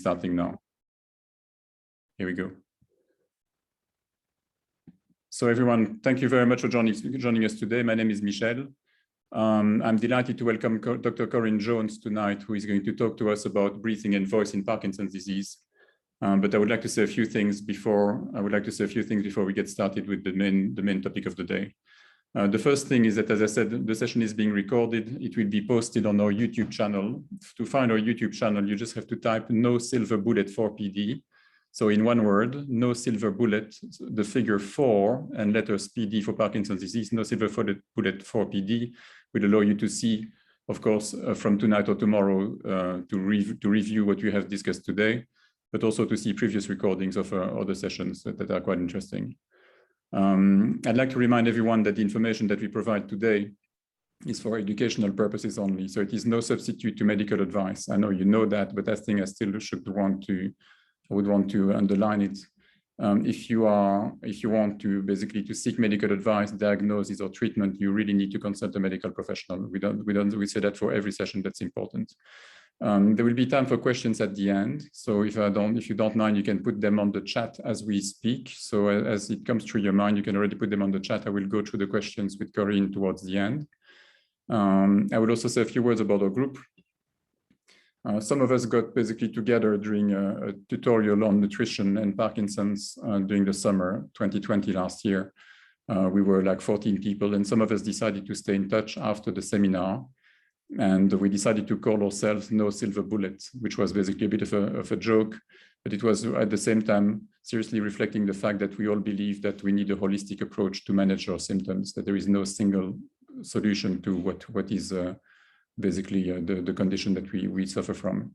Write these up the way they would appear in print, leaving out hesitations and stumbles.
starting now. Here we go. So everyone, thank you very much for joining us today. My name is Michel. I'm delighted to welcome Dr. Corinne Jones tonight, who is going to talk to us about breathing and voice in Parkinson's disease. But I would like to say a few things before we get started with the main topic of the day. The first thing is that, as I said, the session is being recorded. It will be posted on our YouTube channel. To find our YouTube channel, you just have to type "no silver bullet for PD." So in one word, no silver bullet, the figure 4 and letters PD for Parkinson's disease, no silver bullet for PD will allow you to see, of course, from tonight or tomorrow to review what we have discussed today, but also to see previous recordings of other sessions that are quite interesting. I'd like to remind everyone that the information that we provide today is for educational purposes only. So it is no substitute to medical advice. I know you know that, but I think I still would want to underline it. If you want to basically seek medical advice, diagnosis, or treatment, you really need to consult a medical professional. We say that for every session. That's important. There will be time for questions at the end. So if you don't mind, you can put them on the chat as we speak. So as it comes through your mind, you can already put them on the chat. I will go through the questions with Corinne towards the end. I will also say a few words about our group. Some of us got basically together during a tutorial on nutrition and Parkinson's during the summer 2020 last year. We were like 14 people, and some of us decided to stay in touch after the seminar. And we decided to call ourselves No Silver Bullet, which was basically a bit of a joke, but it was at the same time seriously reflecting the fact that we all believe that we need a holistic approach to manage our symptoms, that there is no single solution to what is basically the condition that we suffer from.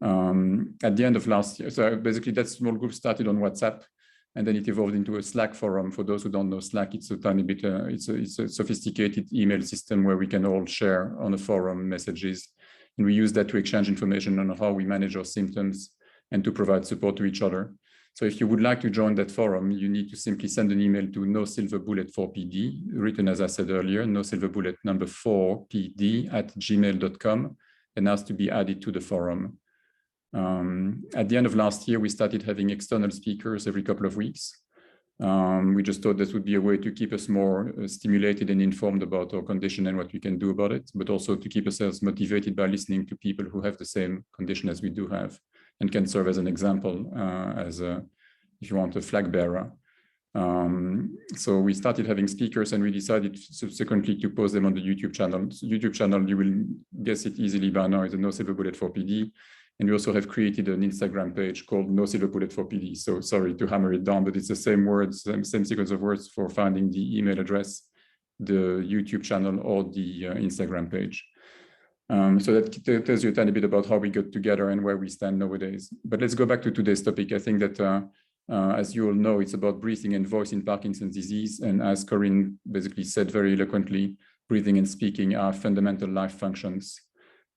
At the end of last year, so basically that small group started on WhatsApp, and then it evolved into a Slack forum. For those who don't know Slack, it's a tiny bit, it's a sophisticated email system where we can all share on a forum messages. And we use that to exchange information on how we manage our symptoms and to provide support to each other. So if you would like to join that forum, you need to simply send an email to no silver bullet for PD, written as I said earlier, no silver bullet number 4 PD@gmail.com, and ask to be added to the forum. At the end of last year, we started having external speakers every couple of weeks. We just thought this would be a way to keep us more stimulated and informed about our condition and what we can do about it, but also to keep ourselves motivated by listening to people who have the same condition as we do have, and can serve as an example, if you want, a flag bearer. So we started having speakers, and we decided subsequently to post them on the YouTube channel. So YouTube channel, you will guess it easily by now, is a No Silver Bullet for PD. And we also have created an Instagram page called No Silver Bullet for PD. So sorry to hammer it down, but it's the same words, same sequence of words for finding the email address, the YouTube channel, or the Instagram page. So that tells you a tiny bit about how we got together and where we stand nowadays. But let's go back to today's topic. I think that, as you all know, it's about breathing and voice in Parkinson's disease. And as Corinne basically said very eloquently, breathing and speaking are fundamental life functions.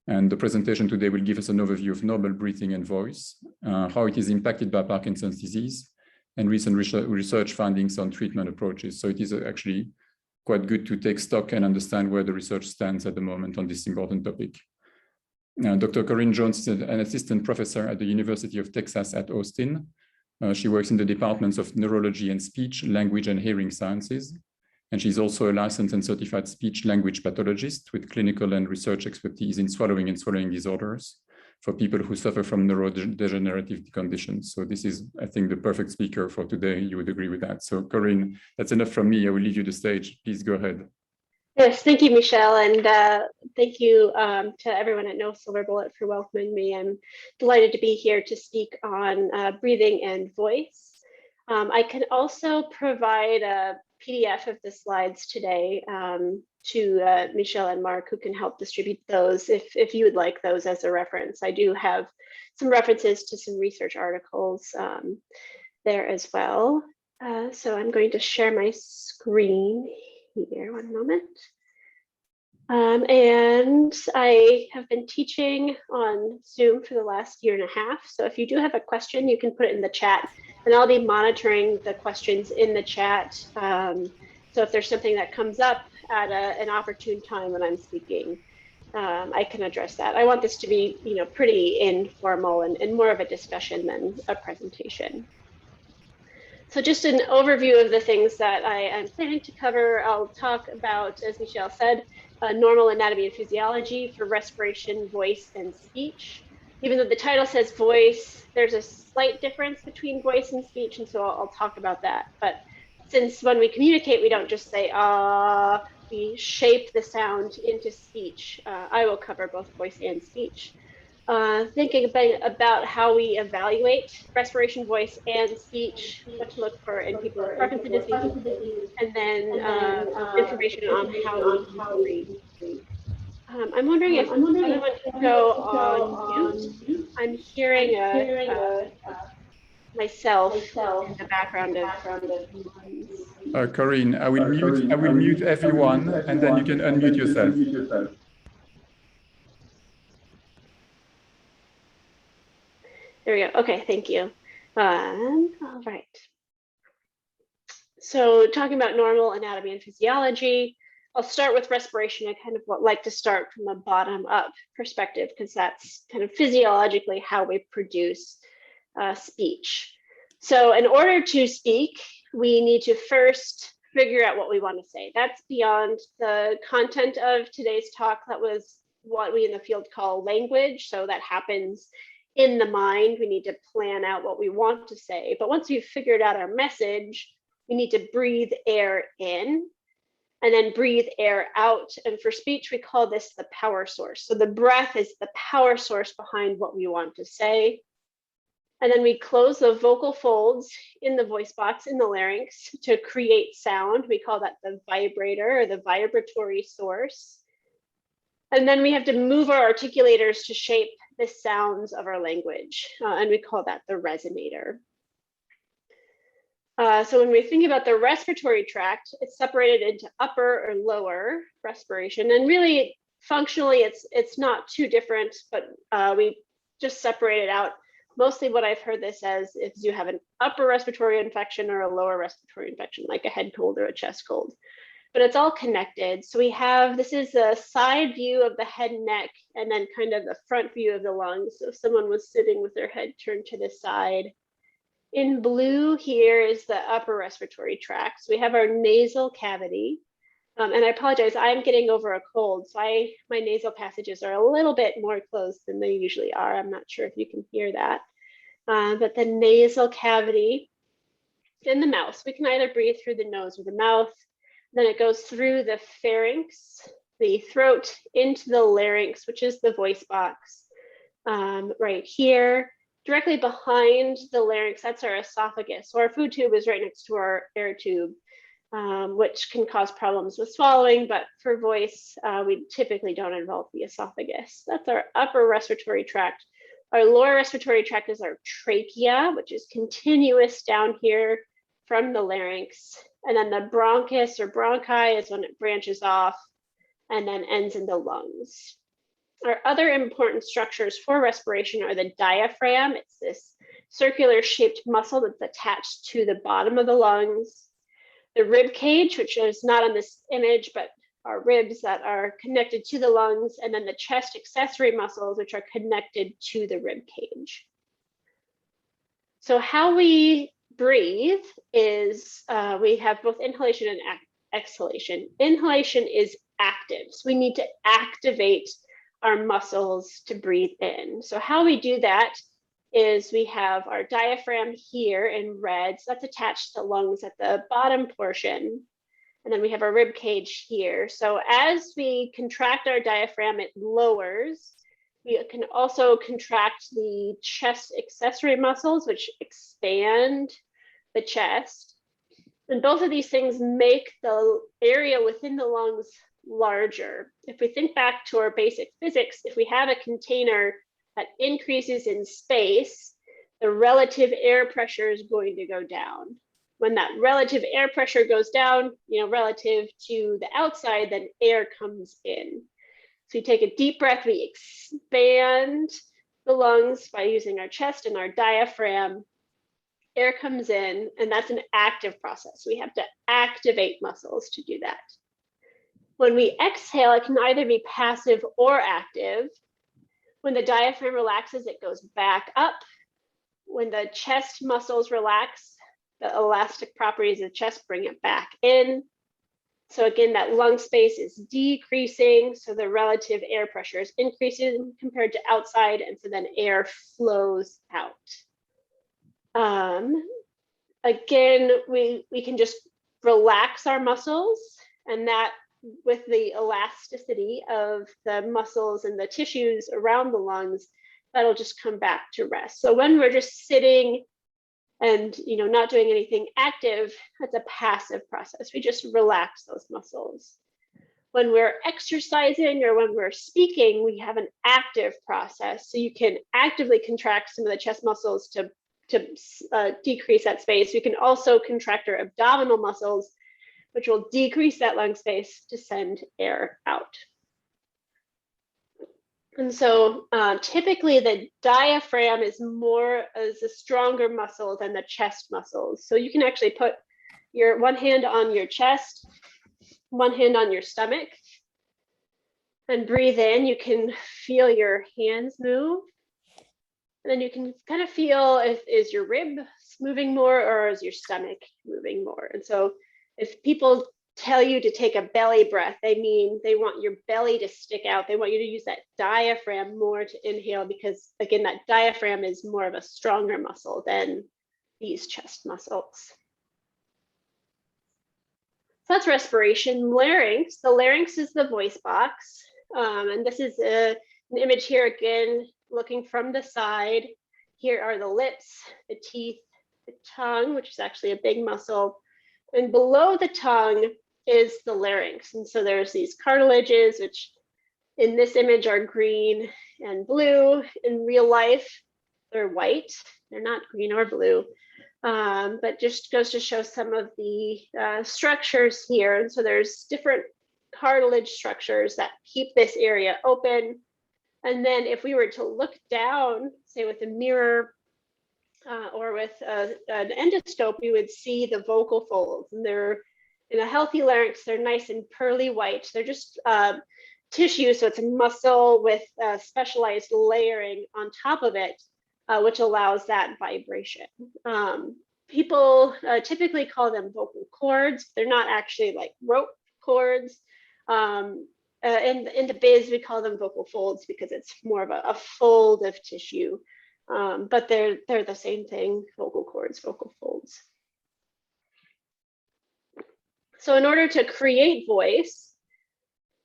And the presentation today will give us an overview of normal breathing and voice, how it is impacted by Parkinson's disease, and recent research findings on treatment approaches. So it is actually quite good to take stock and understand where the research stands at the moment on this important topic. Dr. Corinne Jones is an assistant professor at the University of Texas at Austin. She works in the departments of neurology and speech, language, and hearing sciences. And she's also a licensed and certified speech-language pathologist with clinical and research expertise in swallowing and swallowing disorders for people who suffer from neurodegenerative conditions. So this is, I think, the perfect speaker for today. You would agree with that. So Corinne, that's enough from me. I will leave you the stage. Please go ahead. Yes, thank you, Michel, and thank you to everyone at No Silver Bullet for welcoming me. I'm delighted to be here to speak on breathing and voice. I can also provide a PDF of the slides today to Michel and Mark, who can help distribute those if you would like those as a reference. I do have some references to some research articles there as well. So I'm going to share my screen here, one moment. And I have been teaching on Zoom for the last year and a half. So if you do have a question, you can put it in the chat, and I'll be monitoring the questions in the chat. So if there's something that comes up at an opportune time when I'm speaking, I can address that. I want this to be, pretty informal and more of a discussion than a presentation. So just an overview of the things that I am planning to cover. I'll talk about, as Michelle said, normal anatomy and physiology for respiration, voice, and speech. Even though the title says voice, there's a slight difference between voice and speech, and so I'll talk about that. But since when we communicate, we don't just say ah, we shape the sound into speech. I will cover both voice and speech. Thinking about how we evaluate respiration, voice, and speech, what to look for in people with Parkinson's disease, and then information on how we breathe. I'm wondering if everyone could go on mute. I'm hearing myself in the background of Corinne, I will mute everyone, and then you can unmute yourself. There we go. Okay, thank you. All right. So talking about normal anatomy and physiology, I'll start with respiration. I kind of like to start from a bottom up perspective because that's kind of physiologically how we produce speech. So in order to speak, we need to first figure out what we want to say. That's beyond the content of today's talk. That was what we in the field call language. So that happens in the mind. We need to plan out what we want to say. But once we've figured out our message, we need to breathe air in and then breathe air out. And for speech, we call this the power source. So the breath is the power source behind what we want to say. And then we close the vocal folds in the voice box in the larynx to create sound. We call that the vibrator or the vibratory source. And then we have to move our articulators to shape the sounds of our language. And we call that the resonator. So when we think about the respiratory tract, it's separated into upper or lower respiration. And really, functionally, it's not too different, but we just separate it out. Mostly what I've heard this as is you have an upper respiratory infection or a lower respiratory infection, like a head cold or a chest cold. But it's all connected. So we have, this is a side view of the head and neck, and then kind of the front view of the lungs. So if someone was sitting with their head turned to the side. In blue here is the upper respiratory tract. So we have our nasal cavity. And I apologize, I'm getting over a cold. So my nasal passages are a little bit more closed than they usually are. I'm not sure if you can hear that. But the nasal cavity in the mouth. So we can either breathe through the nose or the mouth. Then it goes through the pharynx, the throat, into the larynx, which is the voice box right here. Directly behind the larynx, that's our esophagus. So our food tube is right next to our air tube, which can cause problems with swallowing, but for voice, we typically don't involve the esophagus. That's our upper respiratory tract. Our lower respiratory tract is our trachea, which is continuous down here from the larynx. And then the bronchus or bronchi is when it branches off and then ends in the lungs. Our other important structures for respiration are the diaphragm. It's this circular shaped muscle that's attached to the bottom of the lungs. The rib cage, which is not on this image, but are ribs that are connected to the lungs, and then the chest accessory muscles, which are connected to the rib cage. So how we breathe is we have both inhalation and exhalation. Inhalation is active, so we need to activate our muscles to breathe in. So how we do that is we have our diaphragm here in red, so that's attached to the lungs at the bottom portion. And then we have our rib cage here. So as we contract our diaphragm, it lowers. We can also contract the chest accessory muscles, which expand the chest. And both of these things make the area within the lungs larger. If we think back to our basic physics, if we have a container that increases in space, the relative air pressure is going to go down. When that relative air pressure goes down, relative to the outside, then air comes in. So we take a deep breath, we expand the lungs by using our chest and our diaphragm. Air comes in, and that's an active process. We have to activate muscles to do that. When we exhale, it can either be passive or active. When the diaphragm relaxes, it goes back up. When the chest muscles relax, the elastic properties of the chest bring it back in. So again, that lung space is decreasing, so the relative air pressure is increasing compared to outside, and so then air flows out. Again, we can just relax our muscles, and that with the elasticity of the muscles and the tissues around the lungs, that'll just come back to rest. So when we're just sitting and not doing anything active, that's a passive process. We just relax those muscles. When we're exercising or when we're speaking, we have an active process. So you can actively contract some of the chest muscles to decrease that space. We can also contract our abdominal muscles, which will decrease that lung space to send air out. And so typically the diaphragm is a stronger muscle than the chest muscles. So you can actually put your one hand on your chest, one hand on your stomach, and breathe in. You can feel your hands move. And then you can kind of feel is your rib moving more or is your stomach moving more. And so if people tell you to take a belly breath, they mean they want your belly to stick out. They want you to use that diaphragm more to inhale, because again, that diaphragm is more of a stronger muscle than these chest muscles. So that's respiration. Larynx. The larynx is the voice box. And this is an image here again, looking from the side. Here are the lips, the teeth, the tongue, which is actually a big muscle. And below the tongue is the larynx. And so there's these cartilages, which in this image are green and blue. In real life, they're white. They're not green or blue, but just goes to show some of the structures here. And so there's different cartilage structures that keep this area open. And then if we were to look down, say with a mirror or with an endoscope, we would see the vocal folds. And they're in a healthy larynx, they're nice and pearly white. They're just tissue, so it's a muscle with specialized layering on top of it, which allows that vibration. People typically call them vocal cords. They're not actually like rope cords. In the biz, we call them vocal folds because it's more of a fold of tissue, but they're the same thing, vocal cords, vocal folds. So in order to create voice,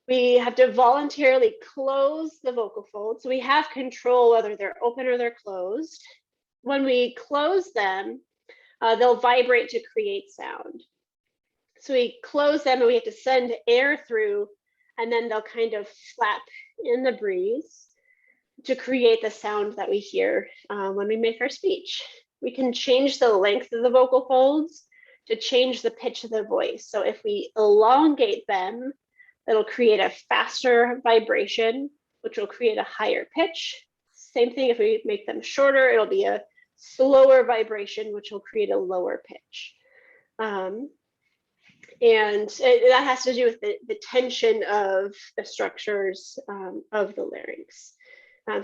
we have to voluntarily close the vocal folds. So we have control whether they're open or they're closed. When we close them, they'll vibrate to create sound. So we close them and we have to send air through, and then they'll kind of flap in the breeze to create the sound that we hear when we make our speech. We can change the length of the vocal folds to change the pitch of the voice. So if we elongate them, it'll create a faster vibration, which will create a higher pitch. Same thing if we make them shorter, it'll be a slower vibration, which will create a lower pitch. And that has to do with the tension of the structures of the larynx.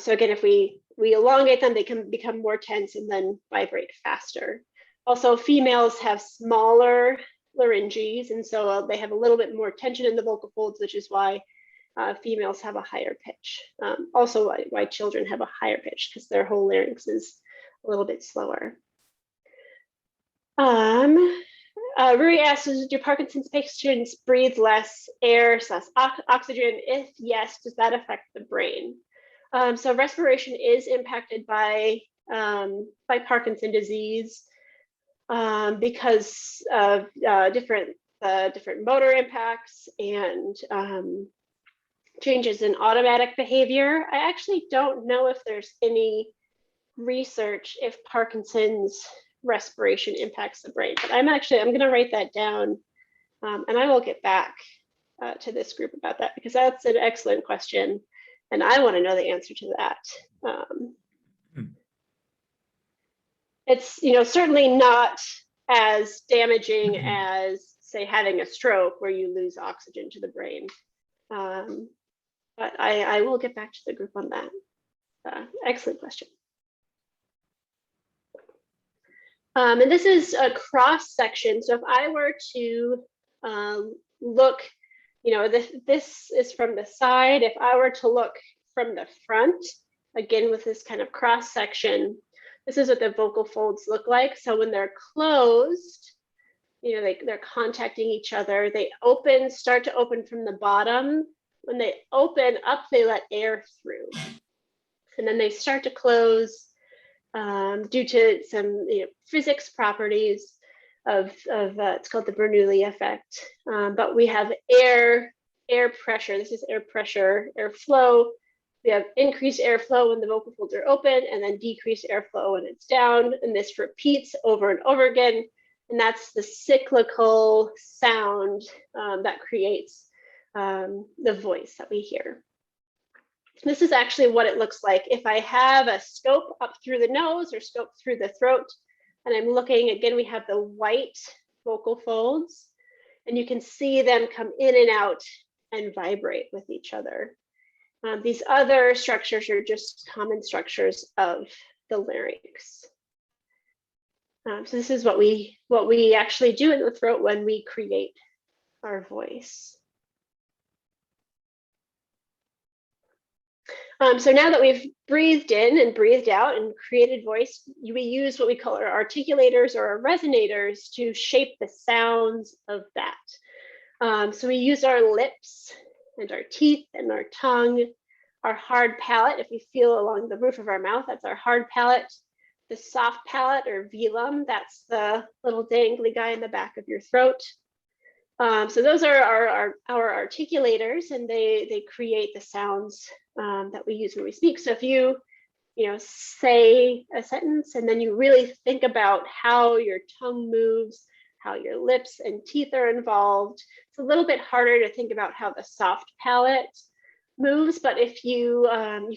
So again, if we elongate them, they can become more tense and then vibrate faster. Also, females have smaller larynges, and so they have a little bit more tension in the vocal folds, which is why females have a higher pitch. Also why children have a higher pitch, because their whole larynx is a little bit slower. Rui asks, do Parkinson's patients breathe less air, less oxygen? If yes, does that affect the brain? So respiration is impacted by Parkinson's disease because of different motor impacts and changes in automatic behavior. I actually don't know if there's any research if Parkinson's respiration impacts the brain, but I'm going to write that down, and I will get back to this group about that, because that's an excellent question and I want to know the answer to that. It's certainly not as damaging as say, having a stroke where you lose oxygen to the brain. But I will get back to the group on that. Excellent question. And this is a cross section. So if I were to look, this is from the side. If I were to look from the front, again, with this kind of cross section, this is what the vocal folds look like. So when they're closed, they're contacting each other. They start to open from the bottom. When they open up, they let air through. And then they start to close due to some physics properties of it's called the Bernoulli effect. But we have air pressure. This is air pressure, airflow. We have increased airflow when the vocal folds are open, and then decreased airflow when it's down. And this repeats over and over again. And that's the cyclical sound that creates the voice that we hear. This is actually what it looks like if I have a scope up through the nose or scope through the throat, and I'm looking, again, we have the white vocal folds, and you can see them come in and out and vibrate with each other. These other structures are just common structures of the larynx. So this is what we actually do in the throat when we create our voice. So now that we've breathed in and breathed out and created voice, we use what we call our articulators or our resonators to shape the sounds of that. So we use our lips and our teeth and our tongue, our hard palate. If we feel along the roof of our mouth, that's our hard palate. The soft palate or velum, that's the little dangly guy in the back of your throat. So those are our articulators, and they create the sounds that we use when we speak. So if you say a sentence and then you really think about how your tongue moves, how your lips and teeth are involved, it's a little bit harder to think about how the soft palate moves. But if you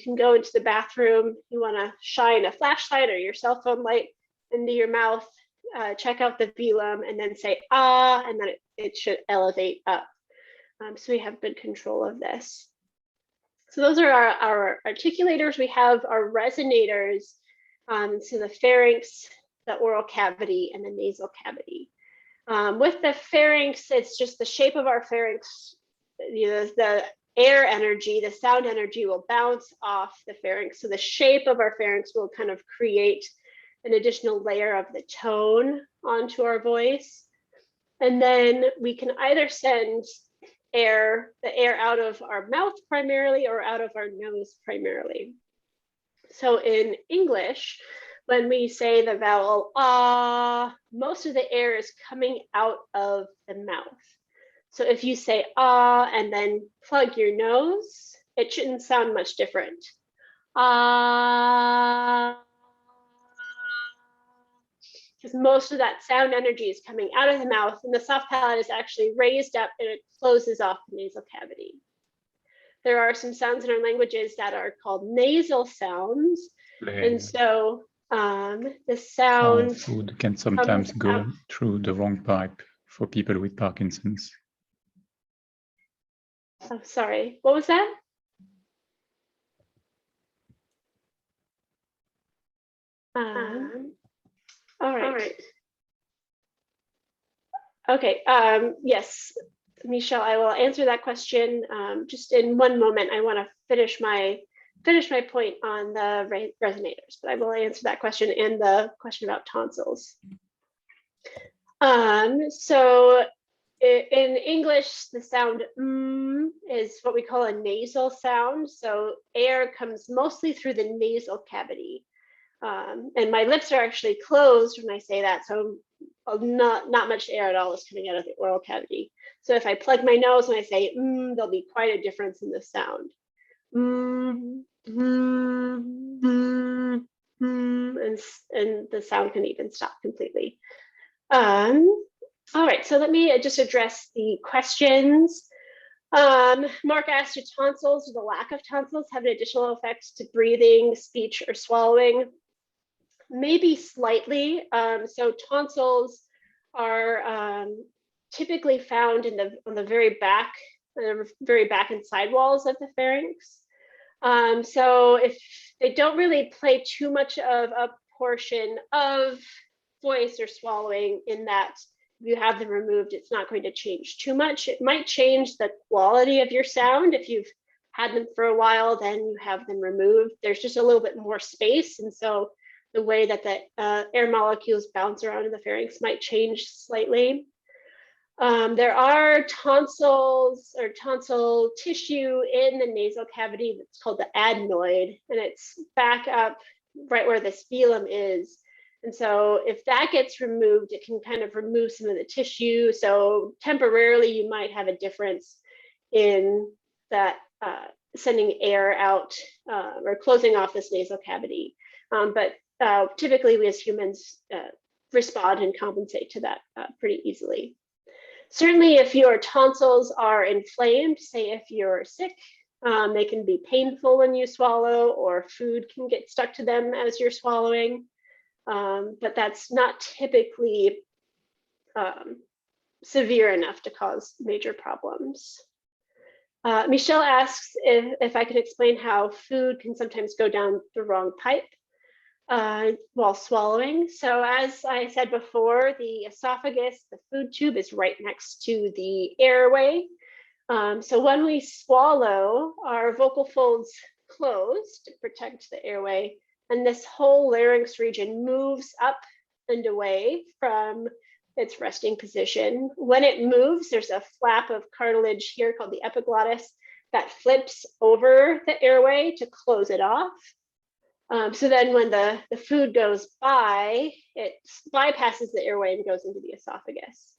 can go into the bathroom, you want to shine a flashlight or your cell phone light into your mouth, check out the velum, and then say ah, and then it should elevate up. So we have good control of this. So those are our articulators. We have our resonators, so the pharynx, the oral cavity, and the nasal cavity. With the pharynx, it's just the shape of our pharynx. The air energy, the sound energy will bounce off the pharynx. So the shape of our pharynx will kind of create an additional layer of the tone onto our voice. And then we can either send the air out of our mouth primarily or out of our nose primarily. So in English, when we say the vowel ah, most of the air is coming out of the mouth. So if you say ah and then plug your nose, it shouldn't sound much different. Ah, because most of that sound energy is coming out of the mouth, and the soft palate is actually raised up and it closes off the nasal cavity. There are some sounds in our languages that are called nasal sounds. And so the sound food can sometimes go through the wrong pipe for people with Parkinson's. Oh, sorry, what was that? All right. Okay, yes, Michelle, I will answer that question just in one moment. I want to finish my point on the resonators, but I will answer that question and the question about tonsils. So in English, the sound is what we call a nasal sound. So air comes mostly through the nasal cavity. And my lips are actually closed when I say that, so not much air at all is coming out of the oral cavity. So if I plug my nose when I say there'll be quite a difference in the sound. And the sound can even stop completely. All right, so let me just address the questions. Mark asked, do tonsils or the lack of tonsils have an additional effect to breathing, speech, or swallowing? Maybe slightly. So tonsils are typically found on the very back and side walls of the pharynx. So if they don't really play too much of a portion of voice or swallowing, in that if you have them removed, it's not going to change too much. It might change the quality of your sound. If you've had them for a while, then you have them removed. There's just a little bit more space. And so the way that the air molecules bounce around in the pharynx might change slightly. There are tonsils or tonsil tissue in the nasal cavity that's called the adenoid, and it's back up right where the sphelum is. And so if that gets removed, it can kind of remove some of the tissue. So temporarily, you might have a difference in that sending air out or closing off this nasal cavity. But typically, we as humans respond and compensate to that pretty easily. Certainly, if your tonsils are inflamed, say if you're sick, they can be painful when you swallow, or food can get stuck to them as you're swallowing. But that's not typically severe enough to cause major problems. Michelle asks if I can explain how food can sometimes go down the wrong pipe while swallowing. So as I said before, the esophagus, the food tube, is right next to the airway. So when we swallow, our vocal folds close to protect the airway, and this whole larynx region moves up and away from its resting position. When it moves, there's a flap of cartilage here called the epiglottis that flips over the airway to close it off. So then when the food goes by, it bypasses the airway and goes into the esophagus.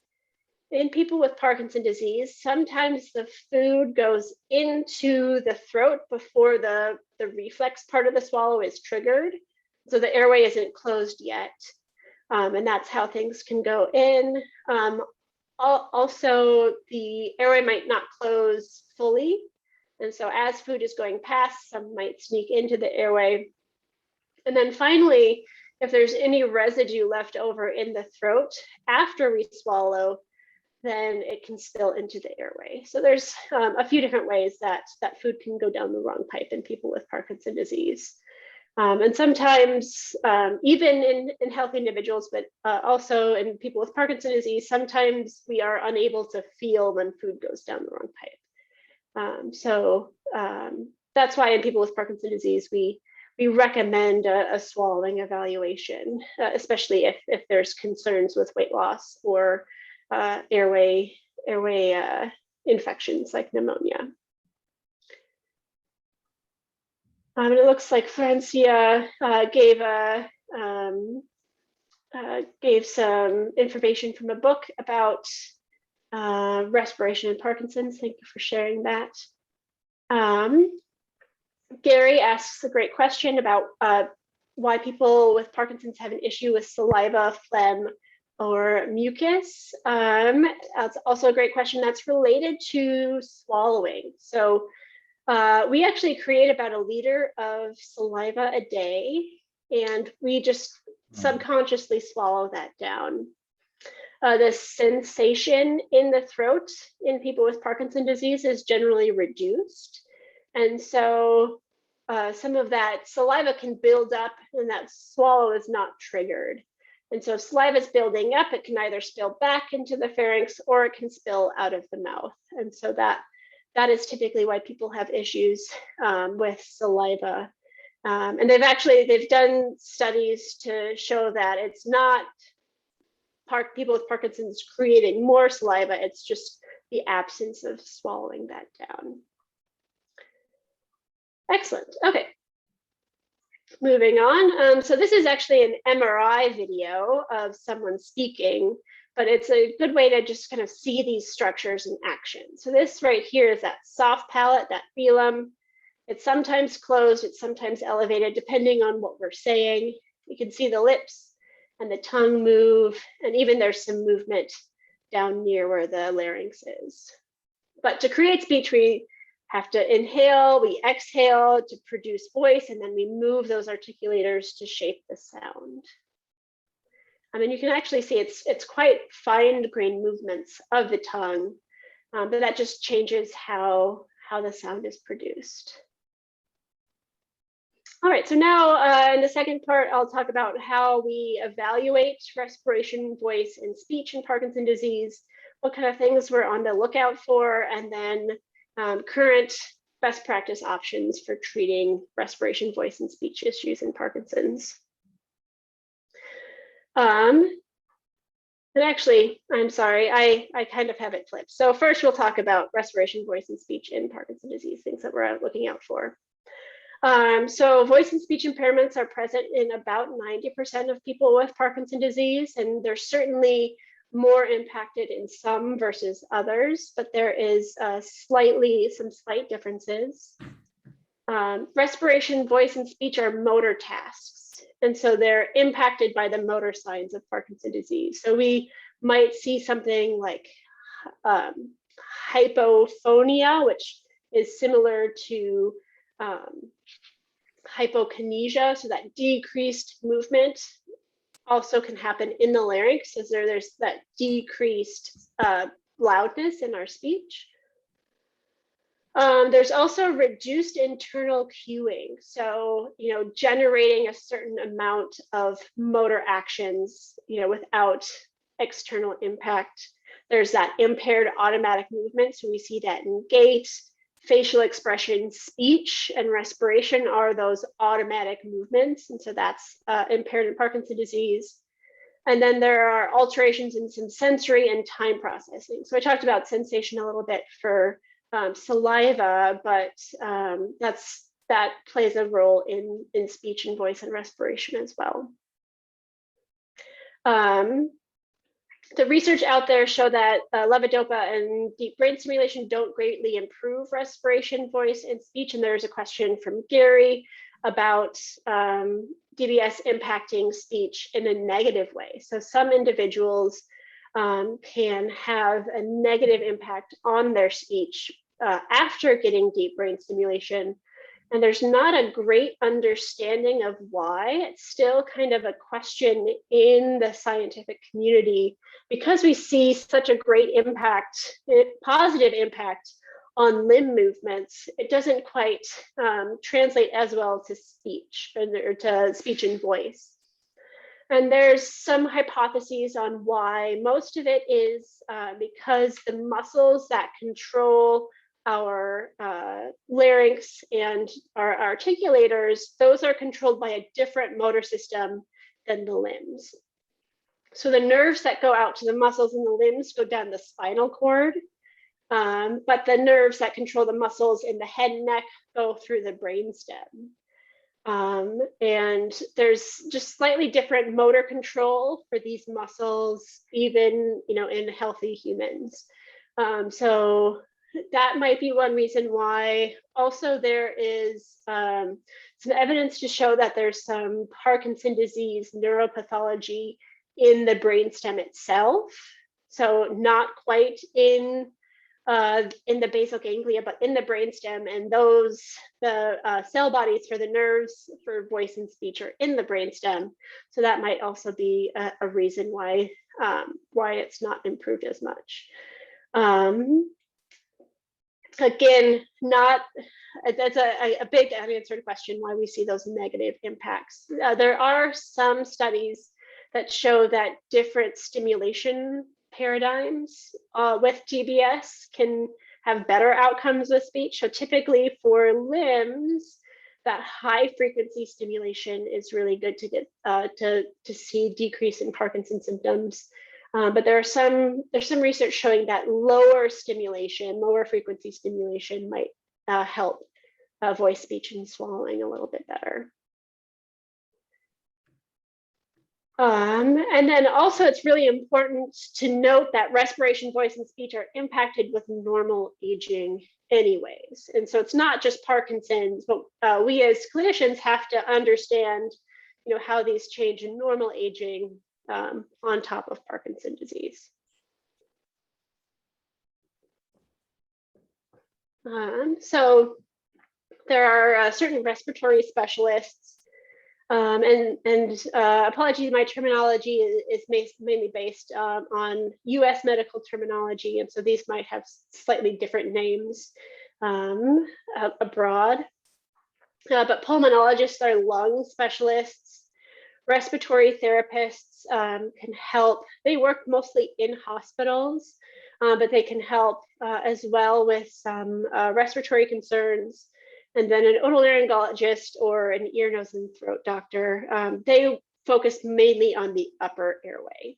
In people with Parkinson's disease, sometimes the food goes into the throat before the reflex part of the swallow is triggered. So the airway isn't closed yet. And that's how things can go in. Also, the airway might not close fully. And so as food is going past, some might sneak into the airway. And then finally, if there's any residue left over in the throat after we swallow, then it can spill into the airway. So there's a few different ways that food can go down the wrong pipe in people with Parkinson's disease. And sometimes, even in healthy individuals, but also in people with Parkinson's disease, sometimes we are unable to feel when food goes down the wrong pipe. So that's why in people with Parkinson's disease, we recommend a swallowing evaluation, especially if there's concerns with weight loss or airway infections like pneumonia. And it looks like Francia gave some information from a book about respiration and Parkinson's. Thank you for sharing that. Gary asks a great question about why people with Parkinson's have an issue with saliva, phlegm, or mucus. That's also a great question that's related to swallowing. So we actually create about 1 liter of saliva a day, and we just subconsciously swallow that down. The sensation in the throat in people with Parkinson's disease is generally reduced. And so some of that saliva can build up and that swallow is not triggered. And so if saliva is building up, it can either spill back into the pharynx or it can spill out of the mouth. And so that is typically why people have issues with saliva. And they've done studies to show that it's not people with Parkinson's creating more saliva, it's just the absence of swallowing that down. Excellent. Okay. Moving on. So this is actually an MRI video of someone speaking, but it's a good way to just kind of see these structures in action. So this right here is that soft palate, that phylum. It's sometimes closed, it's sometimes elevated, depending on what we're saying. You can see the lips and the tongue move, and even there's some movement down near where the larynx is. But to create speech, we have to inhale, we exhale to produce voice, and then we move those articulators to shape the sound. And you can actually see it's quite fine-grained movements of the tongue, but that just changes how the sound is produced. All right, so now in the second part, I'll talk about how we evaluate respiration, voice, and speech in Parkinson's disease, what kind of things we're on the lookout for, and then current best practice options for treating respiration, voice, and speech issues in Parkinson's. But actually, I'm sorry, I kind of have it flipped. So first we'll talk about respiration, voice, and speech in Parkinson's disease, things that we're looking out for. So voice and speech impairments are present in about 90% of people with Parkinson's disease, and they're certainly more impacted in some versus others, but there is some slight differences. Respiration, voice, and speech are motor tasks, and so they're impacted by the motor signs of Parkinson's disease. So we might see something like hypophonia, which is similar to hypokinesia, so that decreased movement also can happen in the larynx, as there's that decreased loudness in our speech. There's also reduced internal cueing, so generating a certain amount of motor actions without external impact. There's that impaired automatic movement, so we see that in gait, facial expression, speech, and respiration are those automatic movements, and so that's impaired in Parkinson's disease. And then there are alterations in some sensory and time processing. So I talked about sensation a little bit for saliva, but that plays a role in speech and voice and respiration as well. The research out there show that levodopa and deep brain stimulation don't greatly improve respiration, voice, and speech. And there's a question from Gary about DBS impacting speech in a negative way. So some individuals can have a negative impact on their speech after getting deep brain stimulation. And there's not a great understanding of why. It's still kind of a question in the scientific community because we see such a great impact, positive impact on limb movements. It doesn't quite translate as well to speech or to speech and voice. And there's some hypotheses on why. Most of it is because the muscles that control our larynx and our articulators, those are controlled by a different motor system than the limbs. So the nerves that go out to the muscles in the limbs go down the spinal cord, but the nerves that control the muscles in the head and neck go through the brainstem. And there's just slightly different motor control for these muscles, even in healthy humans. So that might be one reason why. Also, there is some evidence to show that there's some Parkinson's disease neuropathology in the brainstem itself. So not quite in the basal ganglia, but in the brainstem, and the cell bodies for the nerves for voice and speech are in the brainstem. So that might also be a reason why it's not improved as much. Again, that's a big unanswered question why we see those negative impacts. There are some studies that show that different stimulation paradigms with DBS can have better outcomes with speech. So typically for limbs, that high frequency stimulation is really good to get to see decrease in Parkinson's symptoms. But there's some research showing that lower frequency stimulation might help voice, speech, and swallowing a little bit better. And then also it's really important to note that respiration, voice, and speech are impacted with normal aging anyways. And so it's not just Parkinson's, but we as clinicians have to understand, how these change in normal aging on top of Parkinson's disease. So there are certain respiratory specialists Apologies, my terminology is mainly based on US medical terminology, and so these might have slightly different names abroad. But pulmonologists are lung specialists. Respiratory therapists can help. They work mostly in hospitals, but they can help as well with some respiratory concerns. And then an otolaryngologist or an ear, nose, and throat doctor, they focus mainly on the upper airway.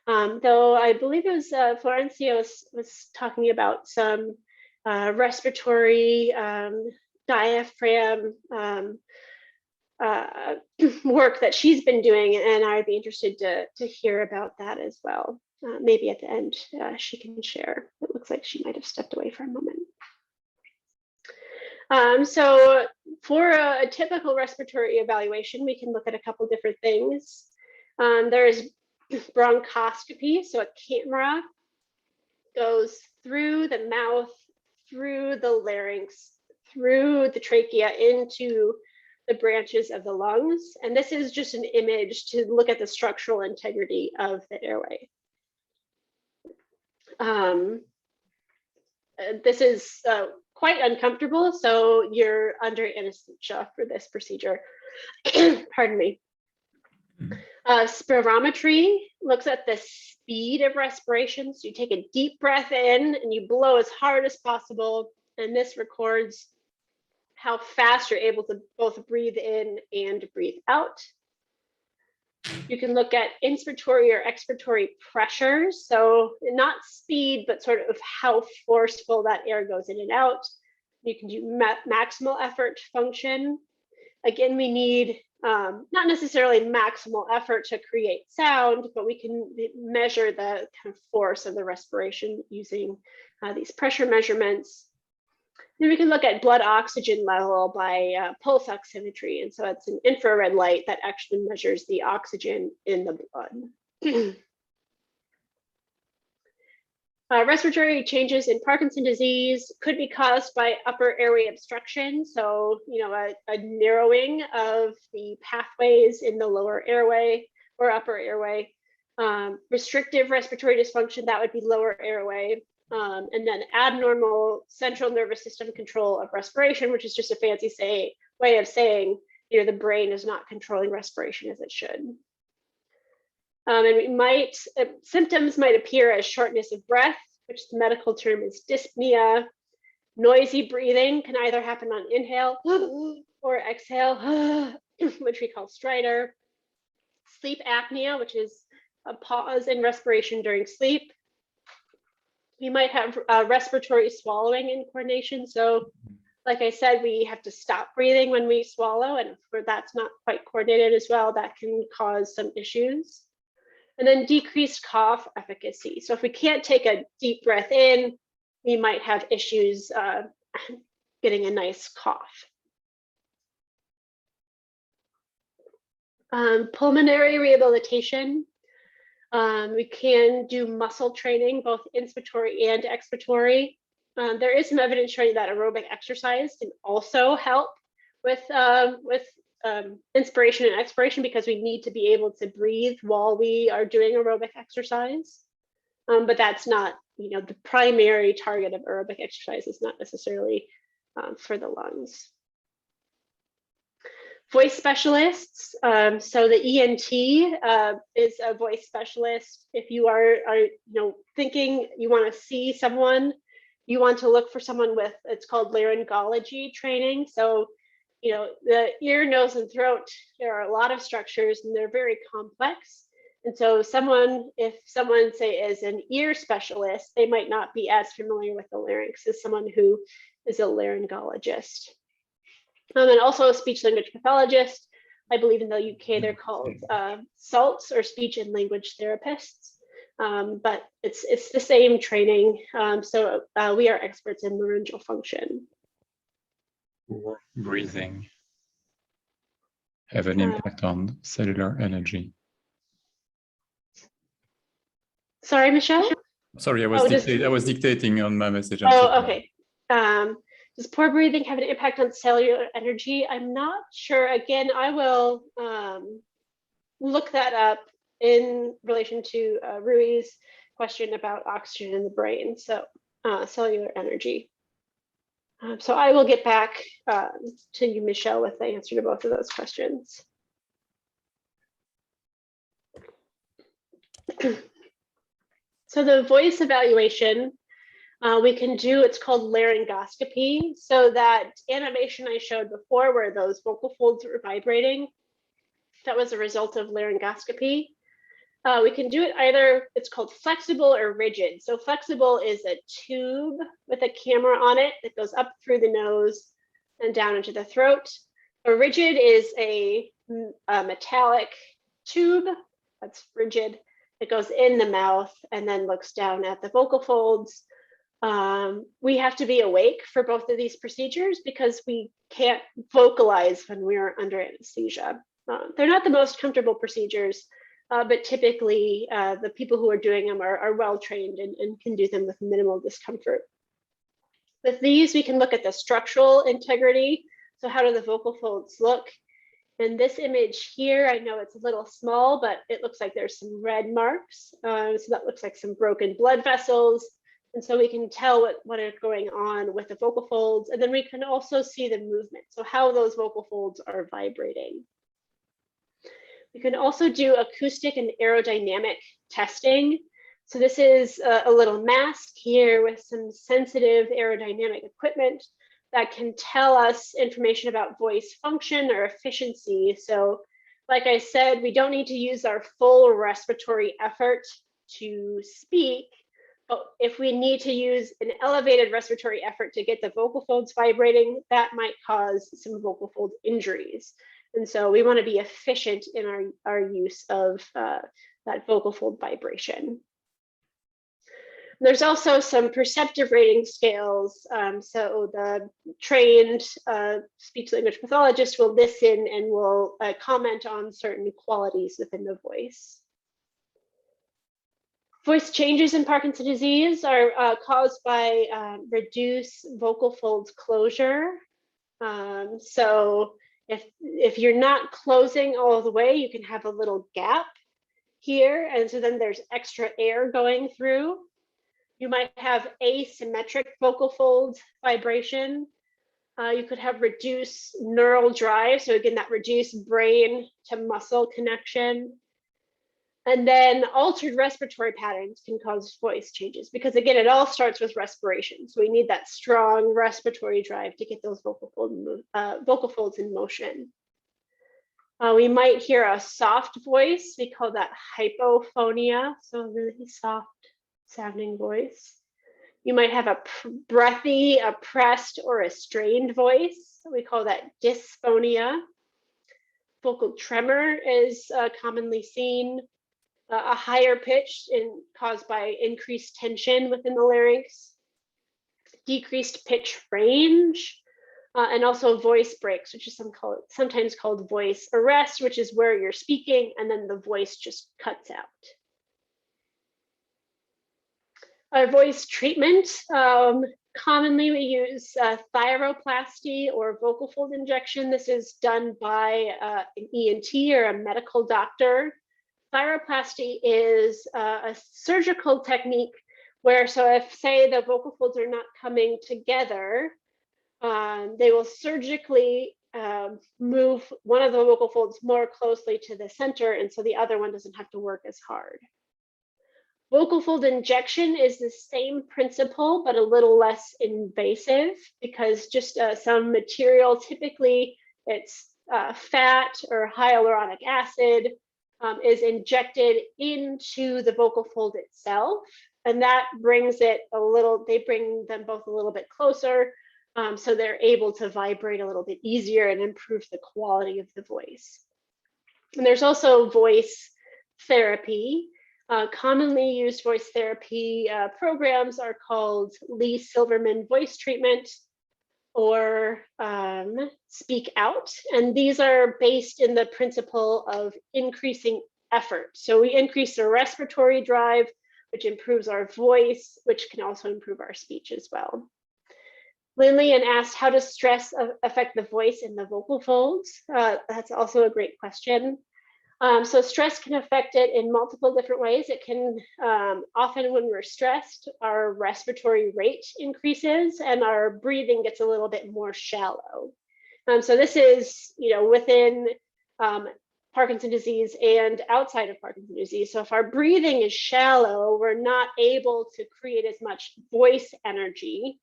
Though I believe it was Florencio was talking about some respiratory diaphragm work that she's been doing, and I'd be interested to hear about that as well. Maybe at the end she can share. It looks like she might have stepped away for a moment. So for a typical respiratory evaluation, we can look at a couple different things. There is bronchoscopy, so a camera goes through the mouth, through the larynx, through the trachea into the branches of the lungs. And this is just an image to look at the structural integrity of the airway. This is quite uncomfortable, so you're under anesthesia for this procedure. Pardon me. Spirometry looks at the speed of respiration. So you take a deep breath in and you blow as hard as possible, and this records how fast you're able to both breathe in and breathe out. You can look at inspiratory or expiratory pressures. So not speed, but sort of how forceful that air goes in and out. You can do maximal effort function. Again, we need not necessarily maximal effort to create sound, but we can measure the kind of force of the respiration using these pressure measurements. Then we can look at blood oxygen level by pulse oximetry. And so it's an infrared light that actually measures the oxygen in the blood. Respiratory changes in Parkinson's disease could be caused by upper airway obstruction. So, you know, a narrowing of the pathways in the lower airway or upper airway. Restrictive respiratory dysfunction, that would be lower airway. And then abnormal central nervous system control of respiration, which is just a fancy way of saying, you know, the brain is not controlling respiration as it should. And symptoms might appear as shortness of breath, which the medical term is dyspnea. Noisy breathing can either happen on inhale or exhale, which we call stridor. Sleep apnea, which is a pause in respiration during sleep. You might have respiratory swallowing in coordination. So like I said, we have to stop breathing when we swallow, and if that's not quite coordinated as well, that can cause some issues. And then decreased cough efficacy. So if we can't take a deep breath in, we might have issues getting a nice cough. Pulmonary rehabilitation. We can do muscle training, both inspiratory and expiratory. There is some evidence showing that aerobic exercise can also help with inspiration and expiration, because we need to be able to breathe while we are doing aerobic exercise. But that's not, you know, the primary target of aerobic exercise is not necessarily for the lungs. Voice specialists. So the ENT is a voice specialist. If you are you know, thinking you want to see someone, you want to look for someone with, it's called laryngology training. So, you know, the ear, nose, and throat, there are a lot of structures and they're very complex. And so if someone say is an ear specialist, they might not be as familiar with the larynx as someone who is a laryngologist. And also a speech language pathologist. I believe in the UK they're called SALTs, or speech and language therapists. But it's the same training. So we are experts in laryngeal function. Breathing have an impact on cellular energy. Sorry, Michelle? Sorry, I was dictating on my message. Oh, okay. Does poor breathing have an impact on cellular energy? I'm not sure. Again, I will look that up in relation to Rui's question about oxygen in the brain, so cellular energy. So I will get back to you, Michelle, with the answer to both of those questions. So the voice evaluation, we can do, it's called laryngoscopy. So that animation I showed before where those vocal folds were vibrating, that was a result of laryngoscopy. We can do it either, it's called flexible or rigid. So flexible is a tube with a camera on it that goes up through the nose and down into the throat. A rigid is a metallic tube that's rigid. It goes in the mouth and then looks down at the vocal folds. We have to be awake for both of these procedures because we can't vocalize when we're under anesthesia. They're not the most comfortable procedures, but typically the people who are doing them are well trained and can do them with minimal discomfort. With these, we can look at the structural integrity. So how do the vocal folds look? In this image here, I know it's a little small, but it looks like there's some red marks. So that looks like some broken blood vessels. And so we can tell what is going on with the vocal folds. And then we can also see the movement. So how those vocal folds are vibrating. We can also do acoustic and aerodynamic testing. So this is a little mask here with some sensitive aerodynamic equipment that can tell us information about voice function or efficiency. So like I said, we don't need to use our full respiratory effort to speak, but if we need to use an elevated respiratory effort to get the vocal folds vibrating, that might cause some vocal fold injuries. And so we want to be efficient in our use of that vocal fold vibration. There's also some perceptive rating scales. So the trained speech language pathologist will listen and will comment on certain qualities within the voice. Voice changes in Parkinson's disease are caused by reduced vocal folds closure. So if you're not closing all the way, you can have a little gap here. And so then there's extra air going through. You might have asymmetric vocal fold vibration. You could have reduced neural drive. So again, that reduced brain to muscle connection. And then altered respiratory patterns can cause voice changes because again, it all starts with respiration. So we need that strong respiratory drive to get those vocal folds in motion. We might hear a soft voice. We call that hypophonia. So really soft sounding voice. You might have a breathy, oppressed, or a strained voice. We call that dysphonia. Vocal tremor is commonly seen. A higher pitch caused by increased tension within the larynx, decreased pitch range, and also voice breaks, which is sometimes called voice arrest, which is where you're speaking and then the voice just cuts out. Our voice treatment, commonly we use thyroplasty or vocal fold injection. This is done by an ENT or a medical doctor. Thyroplasty is a surgical technique where, so if say the vocal folds are not coming together, they will surgically move one of the vocal folds more closely to the center, and so the other one doesn't have to work as hard. Vocal fold injection is the same principle, but a little less invasive because just some material, typically it's fat or hyaluronic acid, is injected into the vocal fold itself. And that brings it they bring them both a little bit closer. So they're able to vibrate a little bit easier and improve the quality of the voice. And there's also voice therapy. Commonly used voice therapy programs are called Lee Silverman voice treatment or speak out. And these are based in the principle of increasing effort. So we increase the respiratory drive, which improves our voice, which can also improve our speech as well. Lillian asked, how does stress affect the voice in the vocal folds? That's also a great question. So stress can affect it in multiple different ways. It can, often when we're stressed, our respiratory rate increases and our breathing gets a little bit more shallow. So this is, within Parkinson's disease and outside of Parkinson's disease. So if our breathing is shallow, we're not able to create as much voice energy.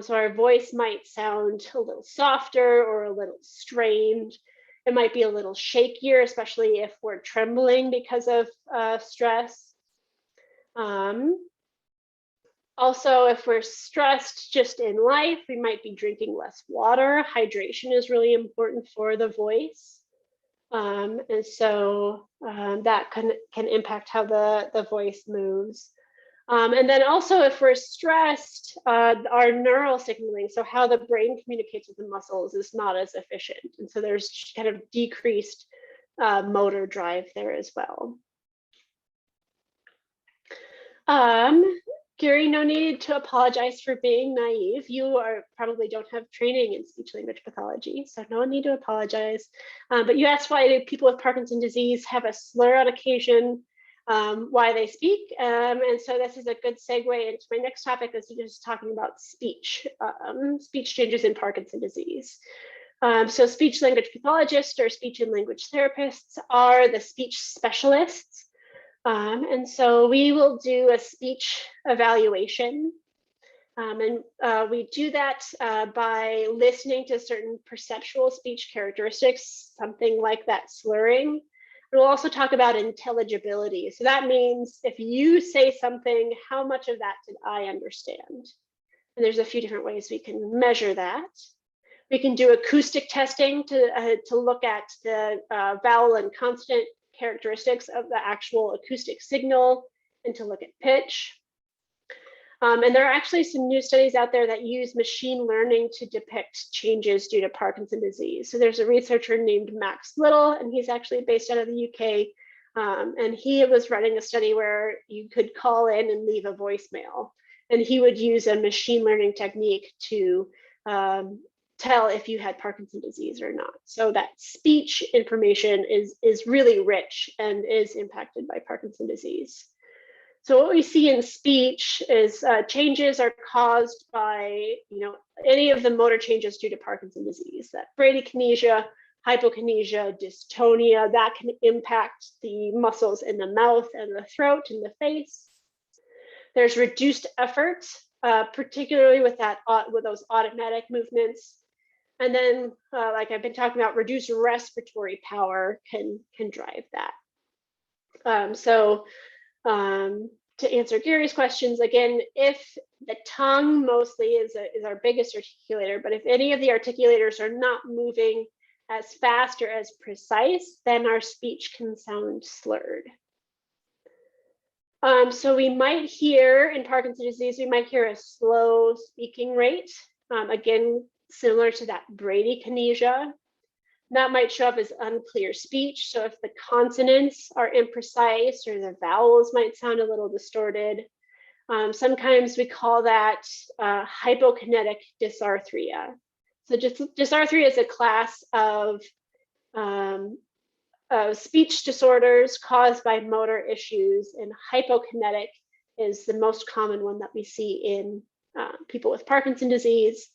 So our voice might sound a little softer or a little strained. It might be a little shakier, especially if we're trembling because of stress. Also, if we're stressed just in life, we might be drinking less water. Hydration is really important for the voice. And so that can impact how the voice moves. And then also if we're stressed, our neural signaling, so how the brain communicates with the muscles, is not as efficient. And so there's kind of decreased motor drive there as well. Gary, no need to apologize for being naive. You probably don't have training in speech language pathology, so no need to apologize. But you asked why people with Parkinson's disease have a slur on occasion, why they speak. And so this is a good segue into my next topic, is just talking about speech changes in Parkinson's disease. So speech language pathologists or speech and language therapists are the speech specialists. And so we will do a speech evaluation. And we do that by listening to certain perceptual speech characteristics, something like that slurring. We'll also talk about intelligibility. So that means if you say something, how much of that did I understand? And there's a few different ways we can measure that. We can do acoustic testing to look at the vowel and consonant characteristics of the actual acoustic signal and to look at pitch. And there are actually some new studies out there that use machine learning to depict changes due to Parkinson's disease. So there's a researcher named Max Little, and he's actually based out of the UK. And he was running a study where you could call in and leave a voicemail. And he would use a machine learning technique to tell if you had Parkinson's disease or not. So that speech information is really rich and is impacted by Parkinson's disease. So what we see in speech is changes are caused by any of the motor changes due to Parkinson's disease. That bradykinesia, hypokinesia, dystonia, that can impact the muscles in the mouth and the throat and the face. There's reduced effort, particularly with those automatic movements. And then, like I've been talking about, reduced respiratory power can drive that. To answer Gary's questions, again, if the tongue mostly is our biggest articulator, but if any of the articulators are not moving as fast or as precise, then our speech can sound slurred. So we might hear in Parkinson's disease, we might hear a slow speaking rate. Again, similar to that bradykinesia. That might show up as unclear speech. So if the consonants are imprecise or the vowels might sound a little distorted, sometimes we call that hypokinetic dysarthria. So dysarthria is a class of speech disorders caused by motor issues, and hypokinetic is the most common one that we see in people with Parkinson's disease.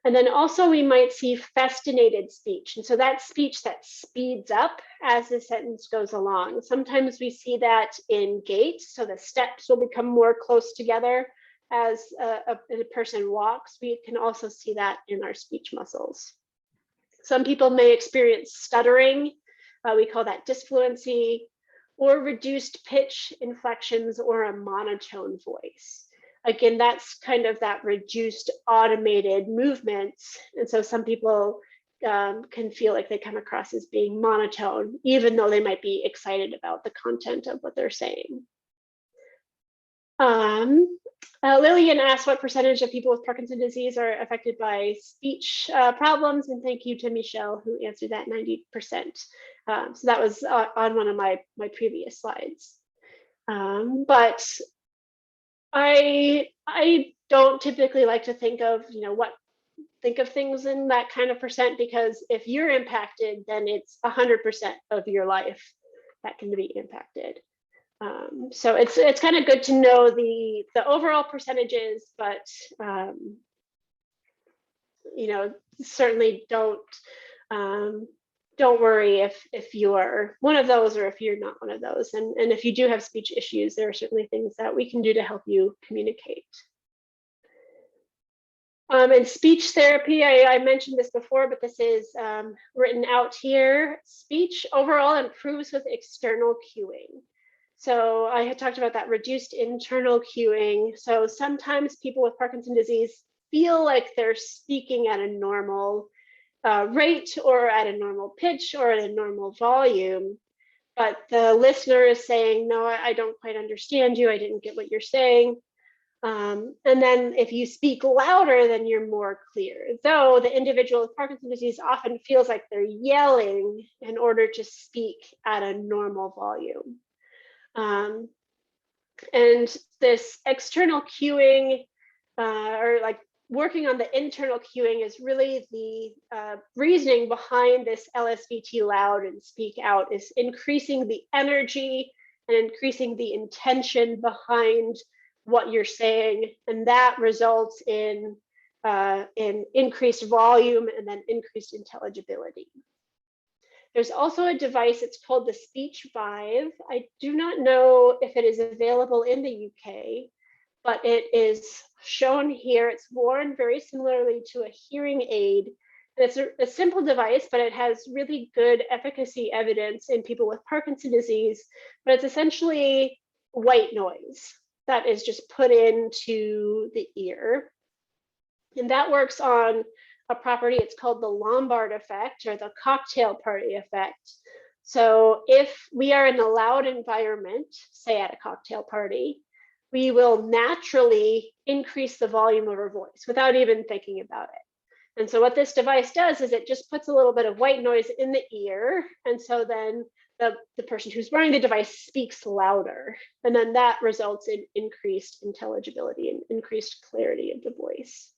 And then also we might see festinated speech. And so that's speech that speeds up as the sentence goes along. Sometimes we see that in gait. So the steps will become more close together as a person walks. We can also see that in our speech muscles. Some people may experience stuttering. We call that disfluency, or reduced pitch inflections or a monotone voice. Again, that's kind of that reduced automated movements. And so some people can feel like they come across as being monotone, even though they might be excited about the content of what they're saying. Lillian asked what percentage of people with Parkinson's disease are affected by speech problems, and thank you to Michelle who answered that 90%. So that was on one of my previous slides. But I don't typically like to think of, think of things in that kind of percent, because if you're impacted, then it's 100% of your life that can be impacted. So it's kind of good to know the overall percentages, but certainly don't worry if you're one of those or if you're not one of those. And if you do have speech issues, there are certainly things that we can do to help you communicate. And speech therapy, I mentioned this before, but this is written out here. Speech overall improves with external cueing. So I had talked about that reduced internal cueing. So sometimes people with Parkinson's disease feel like they're speaking at a normal rate or at a normal pitch or at a normal volume, but the listener is saying, no, I don't quite understand you. I didn't get what you're saying. And then if you speak louder, then you're more clear. Though the individual with Parkinson's disease often feels like they're yelling in order to speak at a normal volume. And this external cueing, or like working on the internal cueing, is really the reasoning behind this LSVT loud and speak out, is increasing the energy and increasing the intention behind what you're saying, and that results in increased volume and then increased intelligibility. There's also a device, it's called the Speech Vive. I do not know if it is available in the UK, but it is shown here. It's worn very similarly to a hearing aid. And it's a simple device, but it has really good efficacy evidence in people with Parkinson's disease. But it's essentially white noise that is just put into the ear. And that works on a property, it's called the Lombard effect, or the cocktail party effect. So if we are in a loud environment, say at a cocktail party, we will naturally increase the volume of our voice without even thinking about it. And so what this device does is it just puts a little bit of white noise in the ear. And so then the person who's wearing the device speaks louder. And then that results in increased intelligibility and increased clarity of the voice.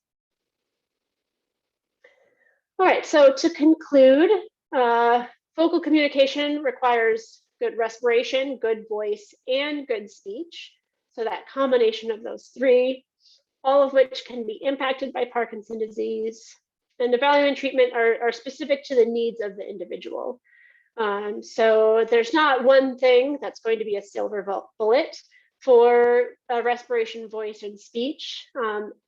All right, so to conclude, vocal communication requires good respiration, good voice, and good speech. So that combination of those three, all of which can be impacted by Parkinson's disease. And the value and treatment are specific to the needs of the individual. So there's not one thing that's going to be a silver bullet for respiration, voice, and speech.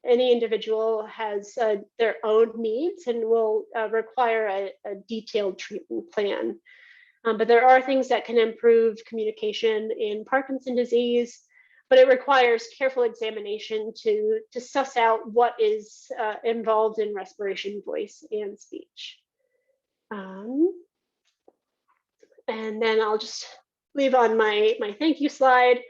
Any individual has their own needs and will require a detailed treatment plan. But there are things that can improve communication in Parkinson's disease, but it requires careful examination to suss out what is involved in respiration, voice, and speech. And then I'll just leave on my thank you slide.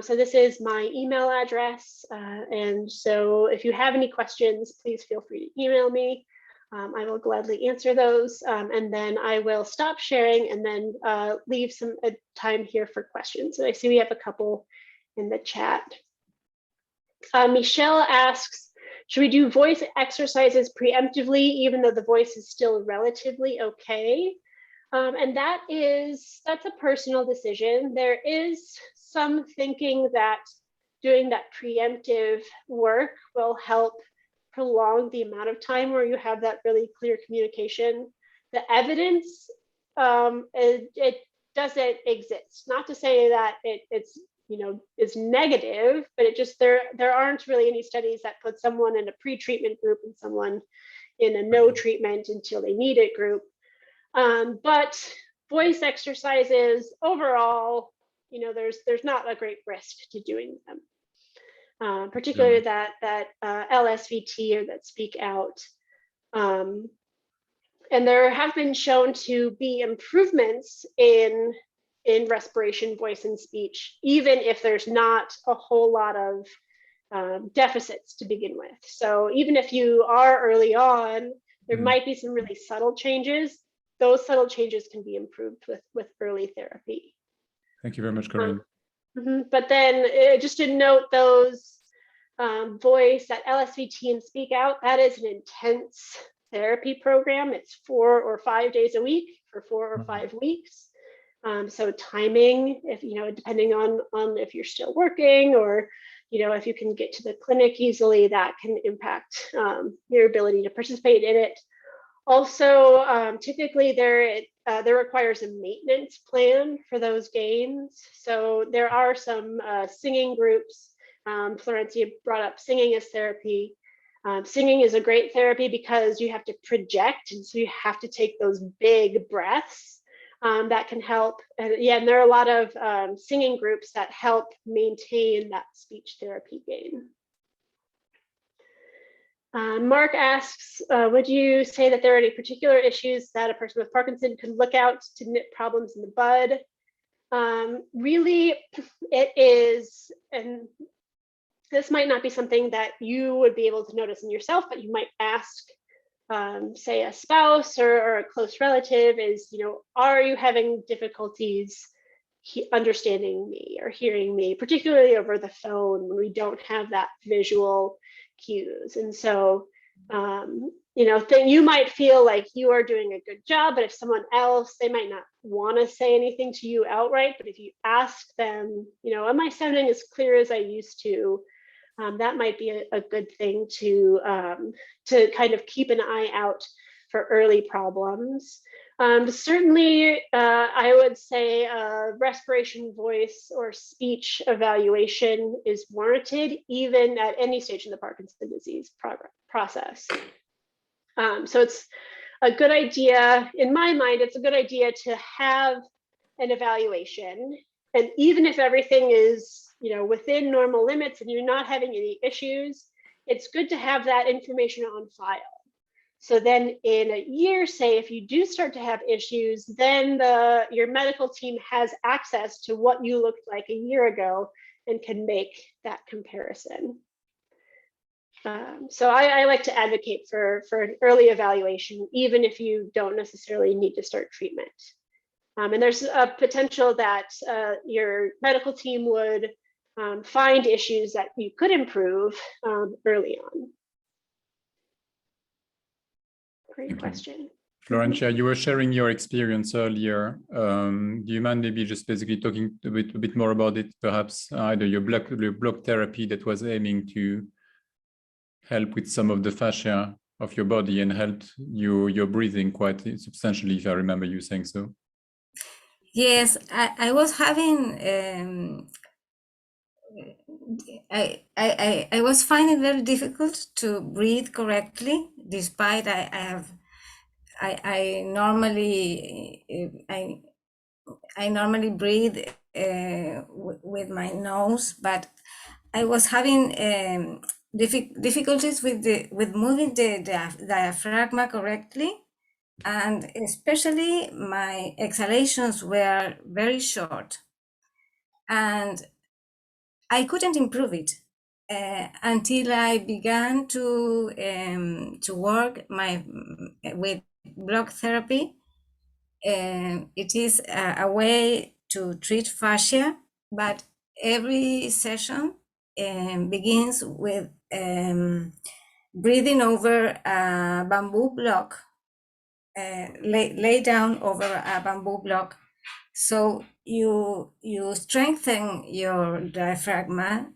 So this is my email address. And so if you have any questions, please feel free to email me. I will gladly answer those. And then I will stop sharing and then leave some time here for questions. And I see we have a couple in the chat. Michelle asks, should we do voice exercises preemptively, even though the voice is still relatively okay? And that's a personal decision. There is some thinking that doing that preemptive work will help prolong the amount of time where you have that really clear communication. The evidence, it doesn't exist. Not to say that it's is negative, but it just there aren't really any studies that put someone in a pre-treatment group and someone in a no treatment until they need it group. But voice exercises overall, there's not a great risk to doing them, particularly that LSVT or that speak out. And there have been shown to be improvements in respiration, voice, and speech, even if there's not a whole lot of deficits to begin with. So even if you are early on, there might be some really subtle changes. Those subtle changes can be improved with early therapy. Thank you very much, Corinne. But then just to note those voice, that LSVT and Speak Out, that is an intense therapy program. It's 4 or 5 days a week for 4 or 5 weeks. So timing, if depending on if you're still working or if you can get to the clinic easily, that can impact your ability to participate in it. Also, typically there requires a maintenance plan for those gains. So there are some singing groups. Florencia brought up singing as therapy. Singing is a great therapy because you have to project, and so you have to take those big breaths. That can help. And there are a lot of singing groups that help maintain that speech therapy gain. Mark asks, would you say that there are any particular issues that a person with Parkinson could look out to nip problems in the bud? Really, it is, and this might not be something that you would be able to notice in yourself, but you might ask, say, a spouse or a close relative is, are you having difficulties understanding me or hearing me, particularly over the phone when we don't have that visual cues? And so, then you might feel like you are doing a good job, but if someone else, they might not want to say anything to you outright, but if you ask them, am I sounding as clear as I used to? That might be a good thing to kind of keep an eye out for early problems. Certainly, I would say respiration, voice, or speech evaluation is warranted, even at any stage in the Parkinson's disease process. So it's a good idea, in my mind, it's a good idea to have an evaluation. And even if everything is, within normal limits and you're not having any issues, it's good to have that information on file. So then in a year, say, if you do start to have issues, then your medical team has access to what you looked like a year ago and can make that comparison. So I like to advocate for an early evaluation, even if you don't necessarily need to start treatment. And there's a potential that your medical team would find issues that you could improve early on. Great question. Florencia, you were sharing your experience earlier. Do you mind maybe just basically talking a bit more about it? Perhaps either your block therapy that was aiming to help with some of the fascia of your body and helped your breathing quite substantially, if I remember you saying so. Yes, I was having. I was finding it very difficult to breathe correctly, despite I normally breathe with my nose, but I was having difficulties with moving the diaphragm correctly, and especially my exhalations were very short, and I couldn't improve it until I began to work with block therapy. It is a way to treat fascia, but every session begins with breathing over a bamboo block, lay down over a bamboo block. So you strengthen your diaphragm,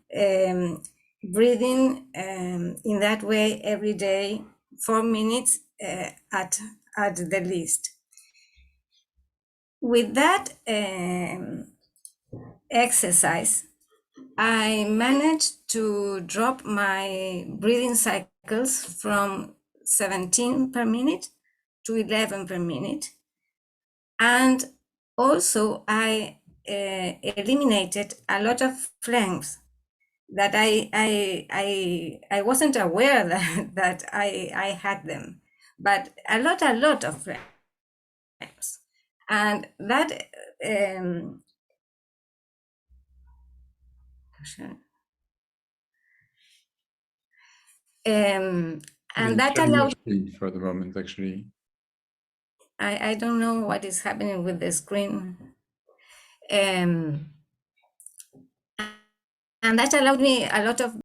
breathing in that way every day, 4 minutes at the least. With that exercise, I managed to drop my breathing cycles from 17 per minute to 11 per minute. And also I eliminated a lot of phlegms that I wasn't aware that I had them, but a lot of phlegms. And that and that allowed for the moment, actually. I don't know what is happening with the screen. And that allowed me a lot of